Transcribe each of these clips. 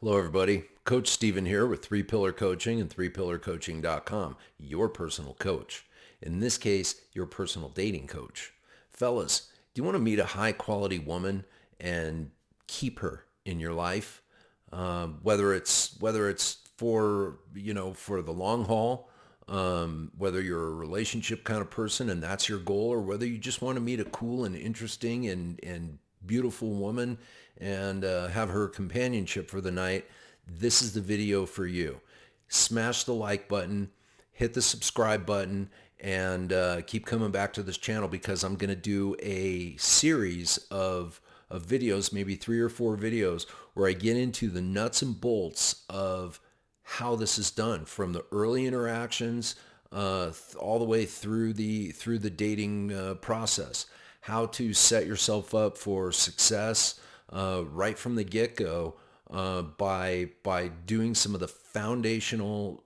Hello, everybody. Coach Steven here with 3 Pillar Coaching and 3pillarcoaching.com, your personal coach. In this case, your personal dating coach. Fellas, do you want to meet a high quality woman and keep her in your life? Whether it's for for the long haul, whether you're a relationship kind of person and that's your goal, or whether you just want to meet a cool and interesting and beautiful woman and have her companionship for the night, this is the video for you. Smash the like button, hit the subscribe button, and keep coming back to this channel because I'm going to do a series of videos, maybe 3 or 4 videos, where I get into the nuts and bolts of how this is done from the early interactions all the way through the dating process. How to set yourself up for success right from the get-go by doing some of the foundational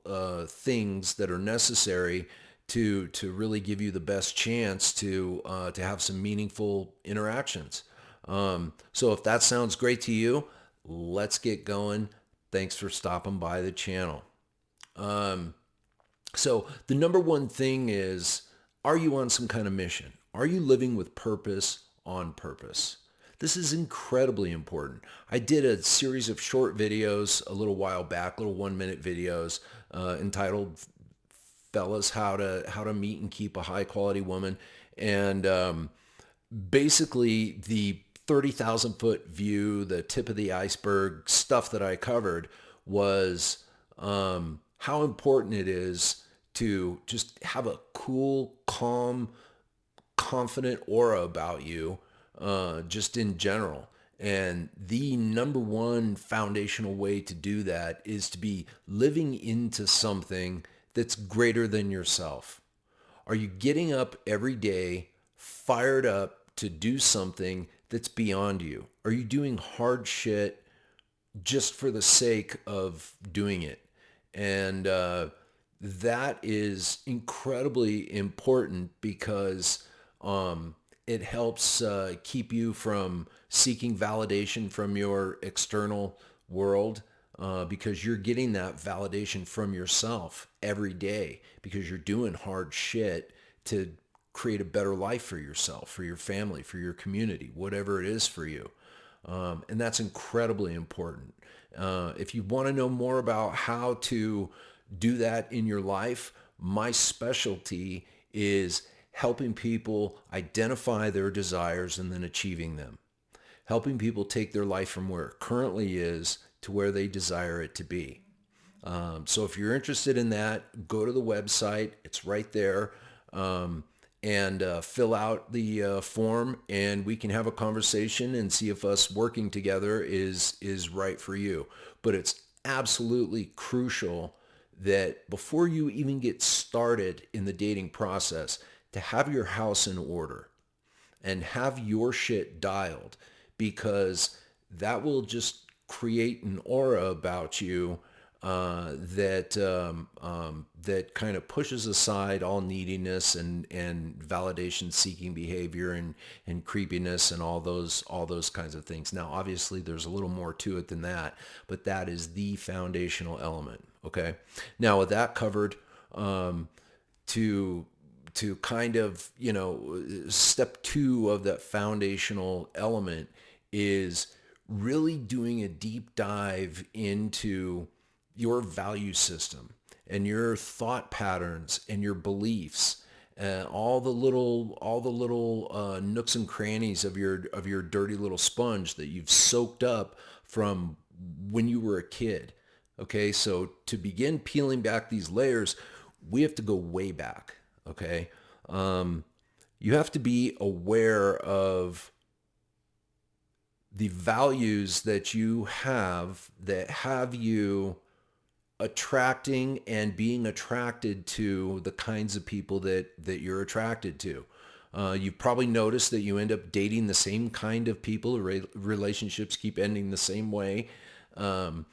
things that are necessary to really give you the best chance to have some meaningful interactions. So if that sounds great to you, let's get going. Thanks for stopping by the channel. So the number one thing is, are you on some kind of mission? Are you living with purpose on purpose? This is incredibly important. I did a series of short videos a little while back, little 1-minute videos entitled "Fellas, How to Meet and Keep a High Quality Woman," and basically the 30,000 foot view, the tip of the iceberg stuff that I covered was how important it is to just have a cool, calm, confident aura about you, just in general. And the number one foundational way to do that is to be living into something that's greater than yourself. Are you getting up every day fired up to do something that's beyond you? Are you doing hard shit just for the sake of doing it? And that is incredibly important because it helps keep you from seeking validation from your external world, because you're getting that validation from yourself every day because you're doing hard shit to create a better life for yourself, for your family, for your community, whatever it is for you. And that's incredibly important. If you want to know more about how to do that in your life, my specialty is helping people identify their desires and then achieving them. Helping people take their life from where it currently is to where they desire it to be. So if you're interested in that, go to the website. It's right there. And fill out the form, and we can have a conversation and see if us working together is right for you. But it's absolutely crucial that before you even get started in the dating process, to have your house in order and have your shit dialed, because that will just create an aura about you that kind of pushes aside all neediness and validation seeking behavior and creepiness and all those kinds of things. Now, obviously, there's a little more to it than that, but that is the foundational element. Okay. Now, with that covered, to kind of, step 2 of that foundational element is really doing a deep dive into your value system and your thought patterns and your beliefs, all the little nooks and crannies of your dirty little sponge that you've soaked up from when you were a kid. Okay, so to begin peeling back these layers, we have to go way back. Okay, you have to be aware of the values that you have that have you attracting and being attracted to the kinds of people that you're attracted to. You've probably noticed that you end up dating the same kind of people. Relationships keep ending the same way, and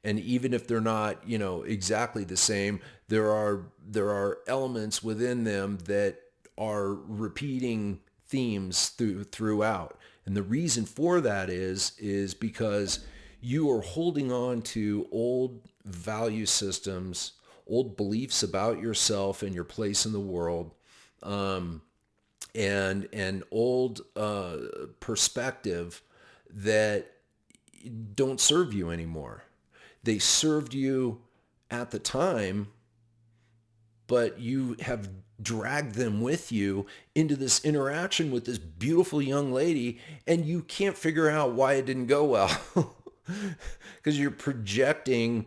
even if they're not, exactly the same, there are elements within them that are repeating themes throughout. And the reason for that is because You are holding on to old value systems, old beliefs about yourself and your place in the world, um, and an old perspective that don't serve you anymore. They served you at the time, but you have dragged them with you into this interaction with this beautiful young lady, and you can't figure out why it didn't go well because you're projecting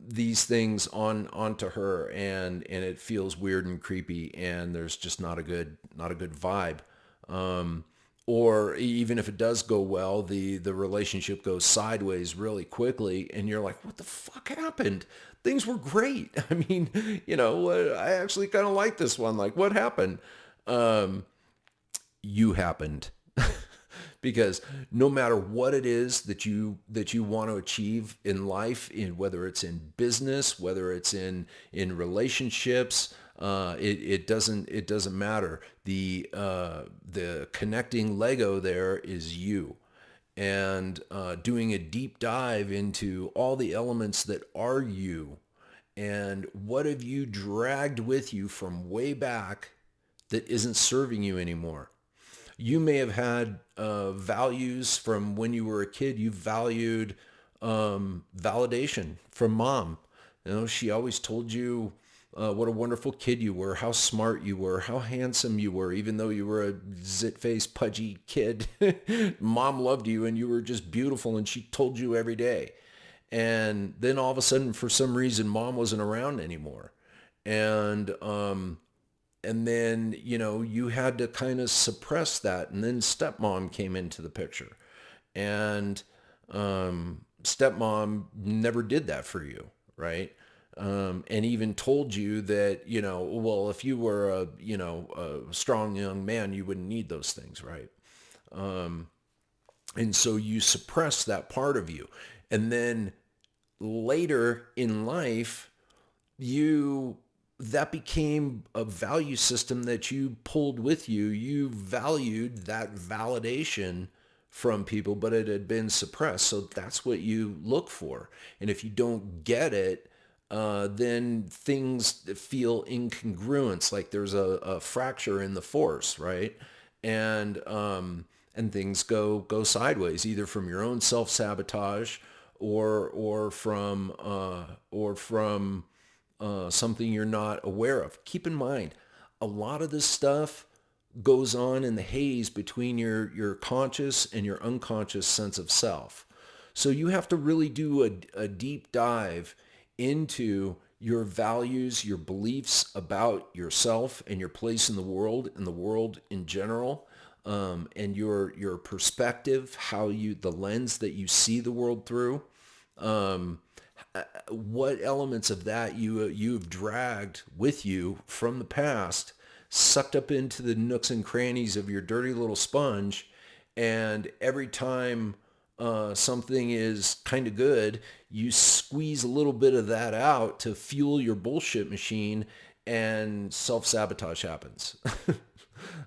these things onto her, and it feels weird and creepy, and there's just not a good vibe. Or even if it does go well, the relationship goes sideways really quickly, and you're like, what the fuck happened? Things were great. I mean, I actually kind of like this one. Like, what happened? You happened. Because no matter what it is that you want to achieve in life, whether it's in business, whether it's in relationships, it doesn't matter. The connecting Lego there is you, and doing a deep dive into all the elements that are you, and what have you dragged with you from way back that isn't serving you anymore. You may have had values from when you were a kid. You valued validation from mom. She always told you what a wonderful kid you were, how smart you were, how handsome you were, even though you were a zit-faced, pudgy kid. Mom loved you, and you were just beautiful, and she told you every day. And then all of a sudden, for some reason, mom wasn't around anymore. And then, you had to kind of suppress that. And then stepmom came into the picture. And stepmom never did that for you, right? And even told you that, well, if you were a strong young man, you wouldn't need those things, right? And so you suppress that part of you. And then later in life, that became a value system that you pulled with you. You valued that validation from people, but it had been suppressed. So that's what you look for. And if you don't get it, then things feel incongruence, like there's a fracture in the force, right? And things go sideways, either from your own self-sabotage or from something you're not aware of. Keep in mind, a lot of this stuff goes on in the haze between your conscious and your unconscious sense of self. So you have to really do a deep dive into your values, your beliefs about yourself and your place in the world and the world in general, and your perspective, the lens that you see the world through. What elements of that you've dragged with you from the past, sucked up into the nooks and crannies of your dirty little sponge, and every time something is kind of good, you squeeze a little bit of that out to fuel your bullshit machine, and self-sabotage happens.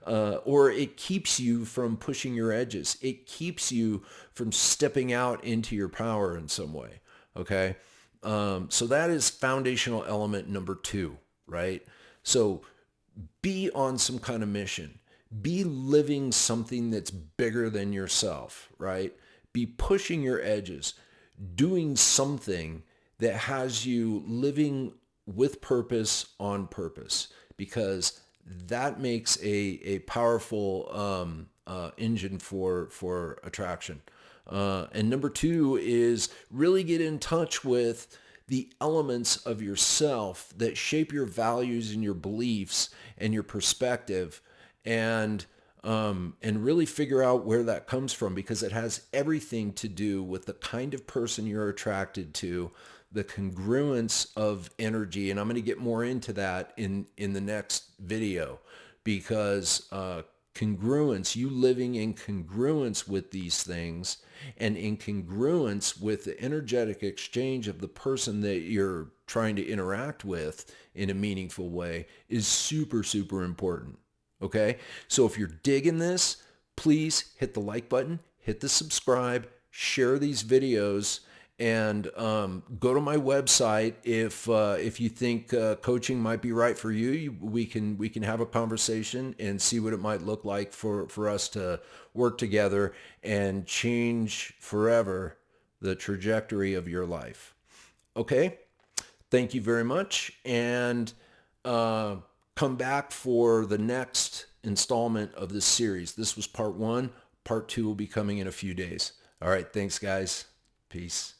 Or it keeps you from pushing your edges. It keeps you from stepping out into your power in some way. Okay. So that is foundational element number 2, right? So be on some kind of mission. Be living something that's bigger than yourself, right? Be pushing your edges, doing something that has you living with purpose on purpose, because that makes a powerful engine for attraction. And number 2 is really get in touch with the elements of yourself that shape your values and your beliefs and your perspective, and really figure out where that comes from, because it has everything to do with the kind of person you're attracted to, the congruence of energy. And I'm going to get more into that in the next video, because congruence, you living in congruence with these things and in congruence with the energetic exchange of the person that you're trying to interact with in a meaningful way, is super, super important. Okay? So if you're digging this, please hit the like button, hit the subscribe, share these videos, and go to my website if you think coaching might be right for you. We can have a conversation and see what it might look like for us to work together and change forever the trajectory of your life. Okay? Thank you very much, and come back for the next installment of this series. This was part one. Part two will be coming in a few days. All right, thanks, guys. Peace.